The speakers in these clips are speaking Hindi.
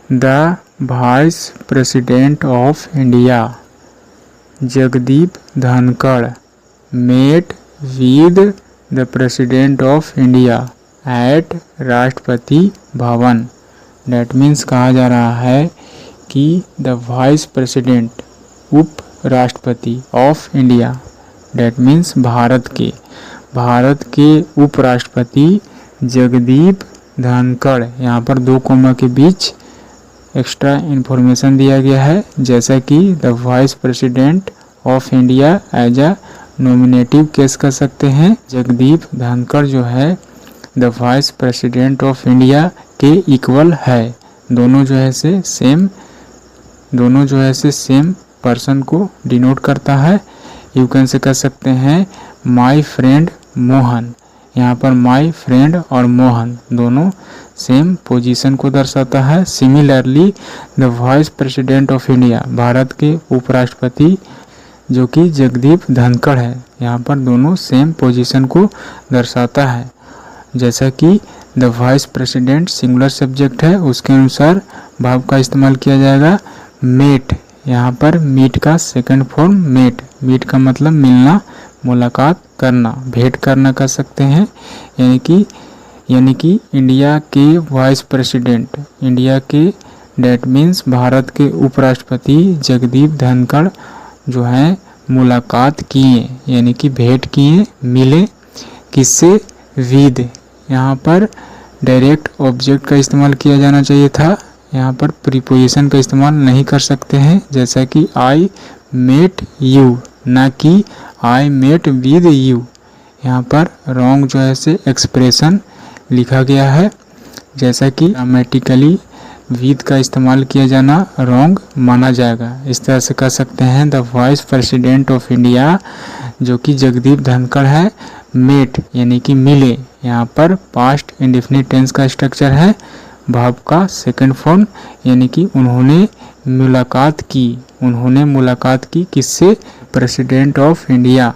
The vice president of India Jagdeep Dhankhar met with the president of India at Rashtrapati Bhavan. That means कहा जा रहा है कि द वाइस प्रेसिडेंट उप राष्ट्रपति of India, that means Bharat के उपराष्ट्रपति जगदीप धनखड़, यहाँ पर 2 कोमा के बीच एक्स्ट्रा इन्फॉर्मेशन दिया गया है, जैसा कि the vice president of India as a nominative case कर सकते हैं। जगदीप धनखड़ जो है the vice president of India के इक्वल है। दोनों जो है से सेम पर्सन को डिनोट करता है। यू कैन से कर सकते हैं माय फ्रेंड मोहन, यहाँ पर माय फ्रेंड और मोहन दोनों सेम पोजीशन को दर्शाता है। Similarly the vice president of India, Bharat के उपराष्ट्रपति जो कि जगदीप धनखड़ है, यहाँ पर दोनों सेम पोजीशन को दर्शाता है। जैसा कि the vice president singular subject है, उसके अनुसार वर्ब का इस्तेमाल किया जाएगा मेट। यहाँ पर मीट का सेकंड फॉर्म मीट का मतलब मिलना, मुलाकात करना, भेंट करना कर सकते हैं। यानी कि इंडिया के वाइस प्रेसिडेंट, इंडिया के डेट मीन्स भारत के उपराष्ट्रपति जगदीप धनखड़ जो है मुलाकात किए, यानी कि भेंट किए, मिले। किससे? विद। यहाँ पर डायरेक्ट ऑब्जेक्ट का इस्तेमाल किया जाना चाहिए था, यहाँ पर प्रीपोजिशन का इस्तेमाल नहीं कर सकते हैं, जैसा कि आई मेट यू, ना कि आई मेट विद यू। यहाँ पर रॉन्ग जो है से एक्सप्रेशन लिखा गया है, जैसा कि ग्रामेटिकली विद का इस्तेमाल किया जाना रॉन्ग माना जाएगा। इस तरह से कर सकते हैं the vice president of India जो कि जगदीप धनखड़ है मेट यानी कि मिले। यहाँ पर पास्ट इंडेफिनिट टेंस का स्ट्रक्चर है, वर्ब का सेकंड फॉर्म, यानी कि उन्होंने मुलाकात की किससे? प्रेसिडेंट ऑफ इंडिया,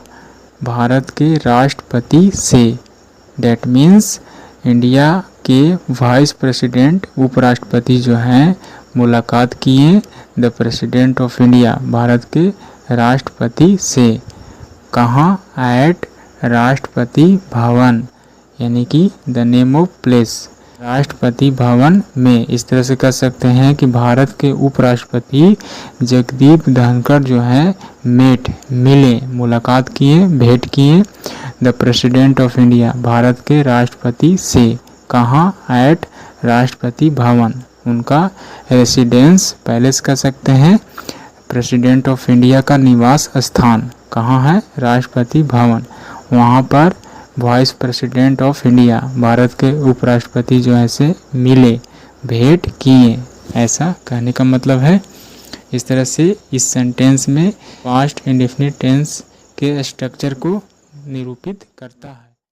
भारत के राष्ट्रपति से। डेट मीन्स इंडिया के वाइस प्रेसिडेंट उपराष्ट्रपति जो हैं मुलाकात किए the president of India, Bharat के राष्ट्रपति से। कहाँ? एट राष्ट्रपति भवन, यानी कि the name of place, Rashtrapati Bhavan में। इस तरह से कर सकते हैं कि भारत के उपराष्ट्रपति जगदीप धनखड़ जो है मिले, मुलाकात किए, भेंट किए the president of India, Bharat के राष्ट्रपति से। कहाँ? एट राष्ट्रपति भवन, उनका रेसिडेंस पैलेस कह सकते हैं। प्रेसिडेंट ऑफ इंडिया का निवास स्थान कहाँ है? राष्ट्रपति भवन। वहाँ पर vice president of India, Bharat के उपराष्ट्रपति जो है से मिले, भेंट किए, ऐसा कहने का मतलब है। इस तरह से इस सेंटेंस में पास्ट इंडेफिनिट टेंस के स्ट्रक्चर को निरूपित करता है।